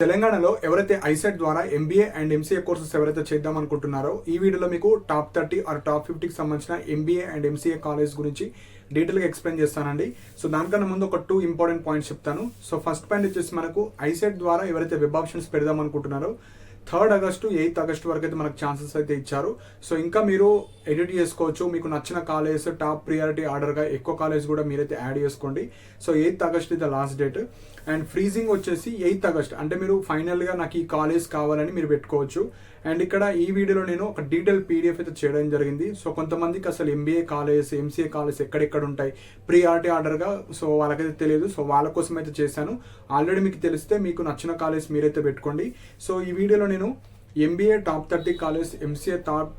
తెలంగాణలో ఎవరైతే ఐసెట్ ద్వారా ఎంబీఏ అండ్ ఎంసీఏ కోర్సెస్ ఎవరైతే చేద్దాం అనుకుంటున్నారో ఈ వీడియోలో మీకు టాప్ 30 ఆర్ టాప్ 50కి సంబంధించిన ఎంబీఏ అండ్ ఎంసీఏ కాలేజ్ గురించి డీటెయిల్గా ఎక్స్ప్లెయిన్ చేస్తానండి. సో దానికన్నా ముందు ఒక 2 ఇంపార్టెంట్ పాయింట్స్ చెప్తాను. సో ఫస్ట్ పాయింట్ వచ్చేసి మనకు ఐసెట్ ద్వారా ఎవరైతే వెబ్ ఆప్షన్స్ పెడదాం అనుకుంటున్నారో 3 ఆగస్టు 8 ఆగస్టు వరకు అయితే మనకు ఛాన్సెస్ అయితే ఇచ్చారు. సో ఇంకా మీరు ఎడిట్ చేసుకోవచ్చు. మీకు నచ్చిన కాలేజ్ టాప్ ప్రియారిటీ ఆర్డర్గా ఎక్కువ కాలేజ్ కూడా మీరైతే యాడ్ చేసుకోండి. సో 8 ఆగస్ట్ ఇది the last date. And freezing వచ్చేసి 8 ఆగస్ట్, అంటే మీరు ఫైనల్గా నాకు ఈ కాలేజ్ కావాలని మీరు పెట్టుకోవచ్చు. అండ్ ఇక్కడ ఈ వీడియోలో నేను ఒక డీటెయిల్ పీడిఎఫ్ అయితే చేయడం జరిగింది. సో కొంతమందికి అసలు ఎంబీఏ కాలేజ్ ఎంసీఏ కాలేజ్ ఎక్కడెక్కడ ఉంటాయి ప్రియారిటీ ఆర్డర్గా, సో వాళ్ళకైతే తెలియదు. సో వాళ్ళ కోసం అయితే చేశాను. ఆల్రెడీ మీకు తెలిస్తే మీకు నచ్చిన కాలేజ్ మీరైతే పెట్టుకోండి. సో ఈ వీడియోలో నేను MBA top 30 college, MCA top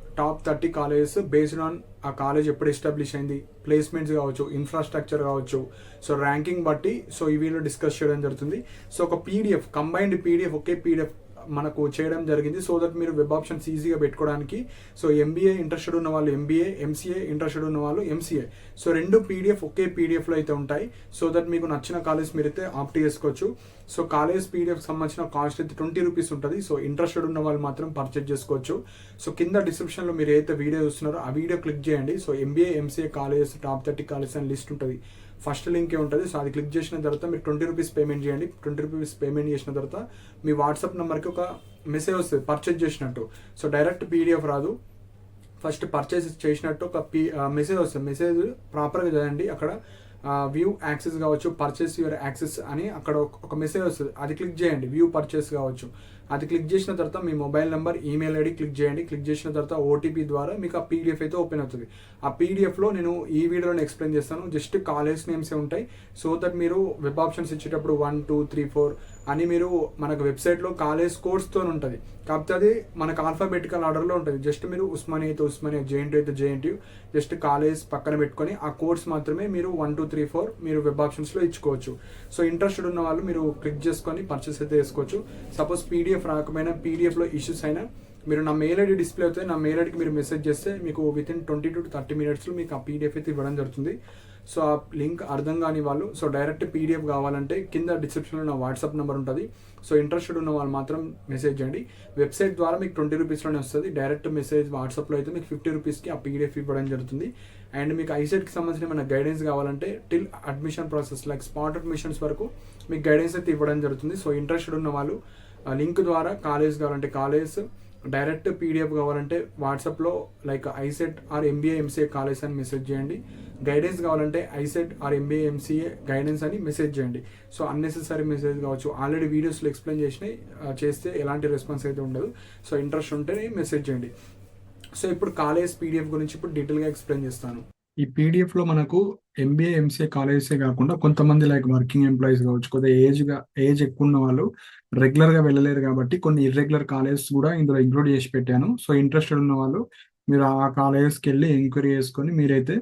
30 college based on ఆ కాలేజ్ ఎప్పుడు ఎస్టాబ్లిష్ అయింది, ప్లేస్మెంట్స్ కావచ్చు, ఇన్ఫ్రాస్ట్రక్చర్ కావచ్చు, సో ర్యాంకింగ్ బట్టి సో ఈ వీడియో డిస్కస్ చేయడం జరుగుతుంది. సో ఒక పీడిఎఫ్ కంబైన్డ్ పీడిఎఫ్ ఒకే పీడిఎఫ్ మనకు చేయడం జరిగింది. సో దట్ మీరు వెబ్ ఆప్షన్స్ ఈజీగా పెట్టుకోవడానికి. సో ఎంబీఏ ఇంట్రెస్టెడ్ ఉన్న వాళ్ళు ఎంబీఏ, ఎంసీఏ ఇంట్రెస్టెడ్ ఉన్న వాళ్ళు ఎంసీఏ, సో రెండు పీడిఎఫ్ ఒకే పీడిఎఫ్లో అయితే ఉంటాయి. సో దట్ మీకు నచ్చిన కాలేజ్ మీరైతే ఆప్ట్ చేసుకోవచ్చు. సో కాలేజ్ పీడిఎఫ్ సంబంధించిన కాస్ట్ అయితే 20 రూపీస్ ఉంటుంది. సో ఇంట్రెస్టెడ్ ఉన్న వాళ్ళు మాత్రం పర్చేజ్ చేసుకోవచ్చు. సో కింద డిస్క్రిప్షన్లో మీరు ఏదైతే వీడియో చూస్తున్నారో ఆ వీడియో క్లిక్ చేయండి. So MBA MCA college top 30 college అని లిస్ట్ ఉంటుంది. ఫస్ట్ లింకే ఉంటుంది. సో అది క్లిక్ చేసిన తర్వాత మీరు 20 రూపీస్ పేమెంట్ చేయండి. 20 రూపీస్ పేమెంట్ చేసిన తర్వాత మీ వాట్సాప్ నెంబర్కి ఒక మెసేజ్ వస్తుంది పర్చేజ్ చేసినట్టు. సో డైరెక్ట్ పీడిఎఫ్ రాదు, ఫస్ట్ పర్చేస్ చేసినట్టు ఒక మెసేజ్ వస్తుంది. మెసేజ్ ప్రాపర్గా చదవండి. అక్కడ వ్యూ యాక్సెస్ కావచ్చు, పర్చేస్ యువర్ యాక్సెస్ అని అక్కడ ఒక మెసేజ్ వస్తుంది. అది క్లిక్ చేయండి. వ్యూ పర్చేస్ కావచ్చు, అది క్లిక్ చేసిన తర్వాత మీ mobile number, email ID click చేయండి. క్లిక్ చేసిన తర్వాత ఓటీపీ ద్వారా మీకు ఆ పీడిఎఫ్ అయితే ఓపెన్ అవుతుంది. ఆ పీడిఎఫ్లో నేను ఈ వీడియోలో ఎక్స్ప్లెయిన్ చేస్తాను. జస్ట్ కాలేజ్ నేమ్సే ఉంటాయి. సో దట్ మీరు వెబ్ ఆప్షన్స్ ఇచ్చేటప్పుడు 1 2 3 4 అని మీరు మనకు వెబ్సైట్లో కాలేజ్ కోడ్స్తో ఉంటుంది. కాకపోతే అది మనకు ఆల్ఫాబెటికల్ ఆర్డర్లో ఉంటుంది. జస్ట్ మీరు ఉస్మానియా అయితే ఉస్మానియా, జేఎన్టీయూ అయితే జేఎన్టీయూ, జస్ట్ కాలేజ్ పక్కన పెట్టుకొని ఆ కోడ్స్ మాత్రమే మీరు 1 2 3 4 మీరు వెబ్ ఆప్షన్స్లో ఇచ్చుకోవచ్చు. సో ఇంట్రెస్టెడ్ ఉన్న వాళ్ళు మీరు క్లిక్ చేసుకొని పర్చేస్ అయితే చేసుకోవచ్చు. సపోజ్ పీడిఎఫ్ రాకపోయినా, పీడిఎఫ్లో ఇష్యూస్ అయినా మీరు నా మెయిల్ ఐడి డిస్ప్లే అవుతుంది. నా మెయిల్ ఐడికి మీరు మెసేజ్ చేస్తే మీకు వితిన్ 20 to 30 మినిట్స్లో మీకు ఆ పీడిఎఫ్ అయితే ఇవ్వడం జరుగుతుంది. సో ఆ లింక్ అర్థం కాని వాళ్ళు, సో డైరెక్ట్ పీడిఎఫ్ కావాలంటే కింద డిస్క్రిప్షన్లో నా వాట్సాప్ నెంబర్ ఉంటుంది. సో ఇంట్రెస్టెడ్ ఉన్న వాళ్ళు మాత్రం మెసేజ్ చేయండి. వెబ్సైట్ ద్వారా మీకు 20 రూపీస్లోనే వస్తుంది. డైరెక్ట్ మెసేజ్ వాట్సాప్లో అయితే మీకు 50 రూపీస్కి ఆ పీడిఎఫ్ ఇవ్వడం జరుగుతుంది. అండ్ మీకు ఐసెట్కి సంబంధించిన మన గైడెన్స్ కావాలంటే till admission process like spot admissions వరకు మీకు గైడెన్స్ అయితే ఇవ్వడం జరుగుతుంది. సో ఇంట్రెస్టెడ్ ఉన్న వాళ్ళు లింక్ ద్వారా కాలేజ్ కావాలంటే కాలేజ్, డైరెక్ట్ పీడిఎఫ్ కావాలంటే వాట్సాప్లో like ICET or MBA MCA college అని మెసేజ్ చేయండి. గైడెన్స్ కావాలంటే ICET or MBA MCA guidance అని మెసేజ్ చేయండి. సో అన్నెసెసరీ మెసేజ్ కావచ్చు, ఆల్రెడీ వీడియోస్లో ఎక్స్ప్లెయిన్ చేసినాయి, చేస్తే ఎలాంటి రెస్పాన్స్ అయితే ఉండదు. సో ఇంట్రెస్ట్ ఉంటేనే మెసేజ్ చేయండి. సో ఇప్పుడు కాలేజ్ పీడిఎఫ్ గురించి ఇప్పుడు డీటెయిల్గా ఎక్స్ప్లెయిన్ చేస్తాను. ఈ పీడిఎఫ్లో మనకు ఎంబీఏ ఎంసీఏ కాలేజెసే కాకుండా కొంతమంది లైక్ వర్కింగ్ ఎంప్లాయీస్ కావచ్చు, కొద్దిగా ఏజ్ ఎక్కువ ఉన్న వాళ్ళు రెగ్యులర్గా వెళ్ళలేరు కాబట్టి కొన్ని ఇర్రెగ్యులర్ కాలేజెస్ కూడా ఇందులో ఇంక్లూడ్ చేసి పెట్టాను. సో ఇంట్రెస్టెడ్ ఉన్న వాళ్ళు మీరు ఆ కాలేజెస్కి వెళ్ళి ఎంక్వైరీ చేసుకొని మీరైతే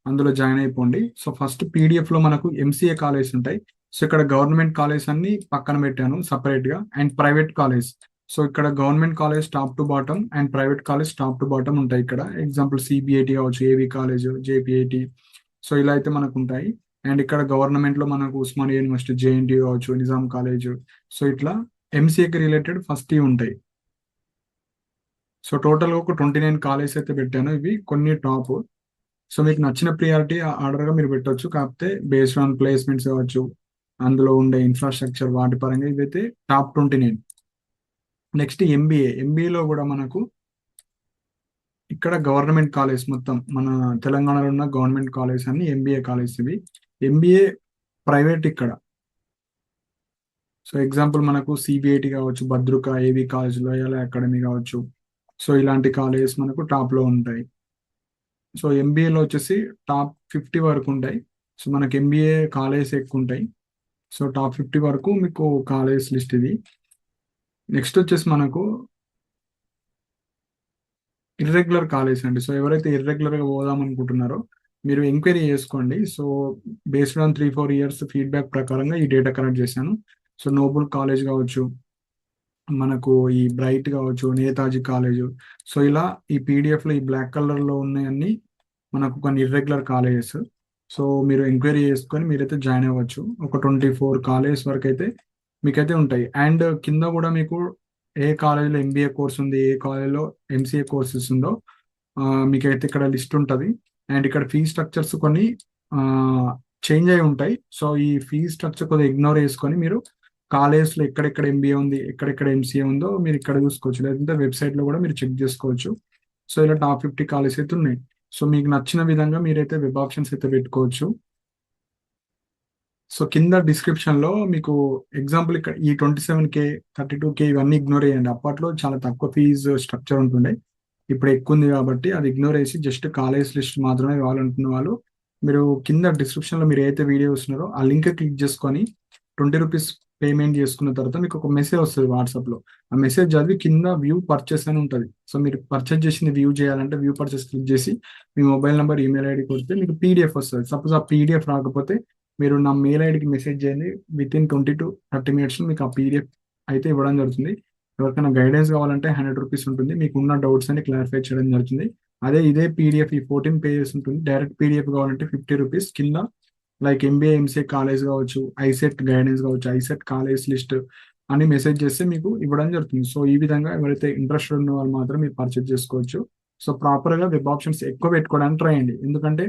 అందులో జాయిన్ అయిపోండి. సో ఫస్ట్ పీడిఎఫ్లో మనకు ఎంసీఏ కాలేజ్ ఉంటాయి. సో ఇక్కడ గవర్నమెంట్ కాలేజ్ అన్ని పక్కన పెట్టాను సపరేట్గా, అండ్ ప్రైవేట్ కాలేజ్. సో ఇక్కడ government college top to bottom and private college top to bottom ఉంటాయి. ఇక్కడ ఎగ్జాంపుల్ సిబిఐటి కావచ్చు, ఏవి కాలేజ్, జేపీఐటి, సో ఇలా అయితే మనకు ఉంటాయి. అండ్ ఇక్కడ గవర్నమెంట్లో మనకు ఉస్మానియా యూనివర్సిటీ, జేఎన్టీయూ కావచ్చు, నిజాం కాలేజ్, సో ఇట్లా ఎంసీఏకి రిలేటెడ్ ఫస్ట్ ఇవి ఉంటాయి. సో టోటల్గా ఒక 29 కాలేజ్ అయితే పెట్టాను. ఇవి కొన్ని టాప్. సో మీకు నచ్చిన ప్రియారిటీ ఆర్డర్గా మీరు పెట్టవచ్చు. కాకపోతే బేస్డ్ ఆన్ ప్లేస్మెంట్స్ కావచ్చు, అందులో ఉండే ఇన్ఫ్రాస్ట్రక్చర్ వాటి పరంగా ఇవైతే టాప్ 29. నెక్స్ట్ ఎంబీఏలో కూడా మనకు ఇక్కడ గవర్నమెంట్ కాలేజ్ మొత్తం మన తెలంగాణలో ఉన్న గవర్నమెంట్ కాలేజ్ అన్ని ఎంబీఏ కాలేజ్. ఇవి ఎంబీఏ ప్రైవేట్ ఇక్కడ. సో ఎగ్జాంపుల్ మనకు సిబిఐటి కావచ్చు, Bhadruka, AV college, loyal academy కావచ్చు, సో ఇలాంటి కాలేజెస్ మనకు టాప్లో ఉంటాయి. సో ఎంబీఏలో వచ్చేసి టాప్ 50 వరకు ఉంటాయి. సో మనకి ఎంబీఏ కాలేజ్ ఎక్కువ ఉంటాయి. సో టాప్ 50 వరకు మీకు కాలేజ్ లిస్ట్ ఇది. నెక్స్ట్ వచ్చేసి మనకు ఇర్రెగ్యులర్ కాలేజ్ అండి. సో ఎవరైతే ఇర్రెగ్యులర్గా పోదాం అనుకుంటున్నారో మీరు ఎంక్వైరీ చేసుకోండి. So based on 3-4 years feedback ప్రకారంగా ఈ డేటా కలెక్ట్ చేశాను. సో నోబుల్ కాలేజ్ కావచ్చు, మనకు ఈ బ్రైట్ కావచ్చు, నేతాజీ కాలేజ్, సో ఇలా ఈ పీడిఎఫ్లో ఈ బ్లాక్ కలర్లో ఉన్నాయన్నీ మనకు కొన్ని ఇర్రెగ్యులర్ కాలేజెస్. సో మీరు ఎంక్వైరీ చేసుకొని మీరైతే జాయిన్ అవ్వచ్చు. ఒక 24 కాలేజెస్ వరకు అయితే మీకైతే ఉంటాయి. అండ్ కింద కూడా మీకు ఏ కాలేజీలో ఎంబీఏ కోర్స్ ఉంది, ఏ కాలేజీలో ఎంసీఏ కోర్సెస్ ఉందో మీకైతే ఇక్కడ లిస్ట్ ఉంటుంది. అండ్ ఇక్కడ ఫీ స్ట్రక్చర్స్ కొన్ని చేంజ్ అయి ఉంటాయి. సో ఈ ఫీ స్ట్రక్చర్ కొద్దిగా ఇగ్నోర్ చేసుకొని మీరు కాలేజ్లో ఎక్కడెక్కడ ఎంబీఏ ఉంది, ఎక్కడెక్కడ ఎంసీఏ ఉందో మీరు ఇక్కడ చూసుకోవచ్చు. లేదంటే వెబ్సైట్లో కూడా మీరు చెక్ చేసుకోవచ్చు. సో ఇలా టాప్ 50 కాలేజ్ అయితే ఉన్నాయి. సో మీకు నచ్చిన విధంగా మీరైతే వెబ్ ఆప్షన్స్ అయితే పెట్టుకోవచ్చు. సో కింద డిస్క్రిప్షన్ లో మీకు ఎగ్జాంపుల్ ఇక్కడ ఈ 27K 32K ఇవన్నీ ఇగ్నోర్ చేయండి. అప్పట్లో చాలా తక్కువ ఫీజు స్ట్రక్చర్ ఉంటుండే, ఇప్పుడు ఎక్కువ ఉంది కాబట్టి అది ఇగ్నోర్ చేసి జస్ట్ కాలేజ్ లిస్ట్ మాత్రమే కావాలనుకున్న వాళ్ళు మీరు కింద డిస్క్రిప్షన్ లో మీరు ఏదైతే వీడియో వస్తున్నారో ఆ లింక్ క్లిక్ చేసుకొని ₹20 పేమెంట్ చేసుకున్న తర్వాత మీకు ఒక మెసేజ్ వస్తుంది వాట్సాప్ లో. ఆ మెసేజ్ చదివి కింద వ్యూ పర్చేస్ అని ఉంటుంది. సో మీరు పర్చేస్ చేసింది వ్యూ చేయాలంటే వ్యూ పర్చేస్ క్లిక్ చేసి మీ మొబైల్ నెంబర్, ఈమెయిల్ ఐడి కొడితే మీకు పీడిఎఫ్ వస్తుంది. సపోజ్ ఆ పీడిఎఫ్ రాకపోతే మీరు నా మెయిల్ ఐడికి మెసేజ్ చేయండి. విత్ ఇన్ 20 to 30 minutes మీకు ఆ పీడిఎఫ్ అయితే ఇవ్వడం జరుగుతుంది. ఎవరికైనా గైడెన్స్ కావాలంటే ₹100 ఉంటుంది. మీకు ఉన్న డౌట్స్ అని క్లారిఫై చేయడం జరుగుతుంది. అదే ఇదే పీడిఎఫ్ ఈ 14 పేజెస్ ఉంటుంది. డైరెక్ట్ పీడిఎఫ్ కావాలంటే ₹50 కింద లైక్ ఎంబీఏ ఎంసీఏ కాలేజ్ కావచ్చు, ఐసెట్ గైడెన్స్ కావచ్చు, ఐసెట్ కాలేజ్ లిస్ట్ అని మెసేజ్ చేస్తే మీకు ఇవ్వడం జరుగుతుంది. సో ఈ విధంగా ఎవరైతే ఇంట్రెస్టెడ్ ఉన్న వాళ్ళు మాత్రం మీరు పర్చేజ్ చేసుకోవచ్చు. సో ప్రాపర్ గా వెబ్ ఆప్షన్స్ ఎక్కువ పెట్టుకోవడానికి ట్రై చేయండి. ఎందుకంటే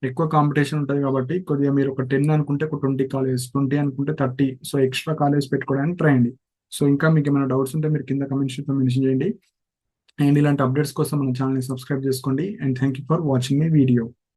ఎక్కువ కాంపిటీషన్ ఉంటుంది కాబట్టి కొద్దిగా మీరు ఒక 10 అనుకుంటే ఒక 20 కాలేజ్, 20 అనుకుంటే 30, సో ఎక్స్ట్రా కాలేజ్ పెట్టుకోవడానికి ట్రై చేయండి. సో ఇంకా మీకు ఏమైనా డౌట్స్ ఉంటే మీరు కింద కమెంట్ లో మెన్షన్ చేయండి. అండ్ ఇలాంటి అప్డేట్స్ కోసం మన ఛానల్ని సబ్స్క్రైబ్ చేసుకోండి. And thank you for watching my video.